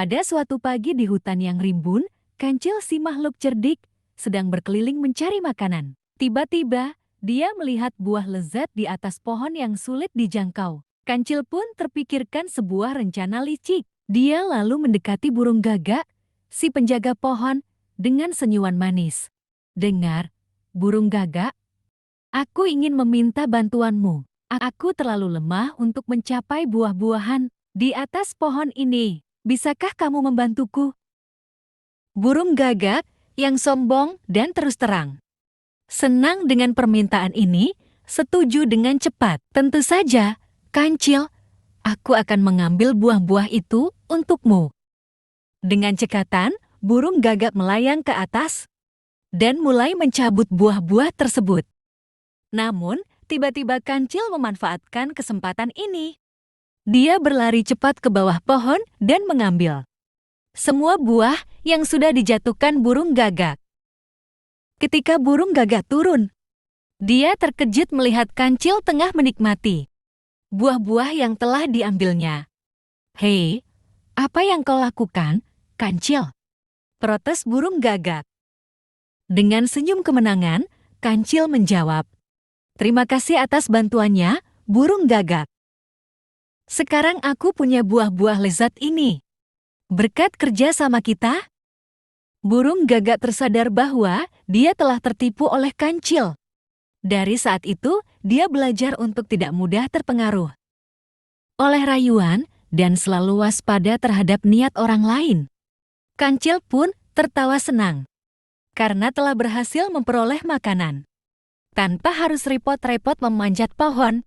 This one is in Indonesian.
Pada suatu pagi di hutan yang rimbun, Kancil si makhluk cerdik sedang berkeliling mencari makanan. Tiba-tiba, dia melihat buah lezat di atas pohon yang sulit dijangkau. Kancil pun terpikirkan sebuah rencana licik. Dia lalu mendekati burung gagak, si penjaga pohon, dengan senyuman manis. "Dengar, burung gagak, aku ingin meminta bantuanmu. Aku terlalu lemah untuk mencapai buah-buahan di atas pohon ini. Bisakah kamu membantuku?" Burung gagak yang sombong dan terus terang senang dengan permintaan ini, setuju dengan cepat. "Tentu saja, Kancil, aku akan mengambil buah-buah itu untukmu." Dengan cekatan, burung gagak melayang ke atas dan mulai mencabut buah-buah tersebut. Namun, tiba-tiba Kancil memanfaatkan kesempatan ini. Dia berlari cepat ke bawah pohon dan mengambil semua buah yang sudah dijatuhkan burung gagak. Ketika burung gagak turun, dia terkejut melihat Kancil tengah menikmati buah-buah yang telah diambilnya. "Hei, apa yang kau lakukan, Kancil?" protes burung gagak. Dengan senyum kemenangan, Kancil menjawab, "Terima kasih atas bantuannya, burung gagak. Sekarang aku punya buah-buah lezat ini. Berkat kerja sama kita." Burung gagak tersadar bahwa dia telah tertipu oleh Kancil. Dari saat itu, dia belajar untuk tidak mudah terpengaruh oleh rayuan dan selalu waspada terhadap niat orang lain. Kancil pun tertawa senang karena telah berhasil memperoleh makanan tanpa harus repot-repot memanjat pohon.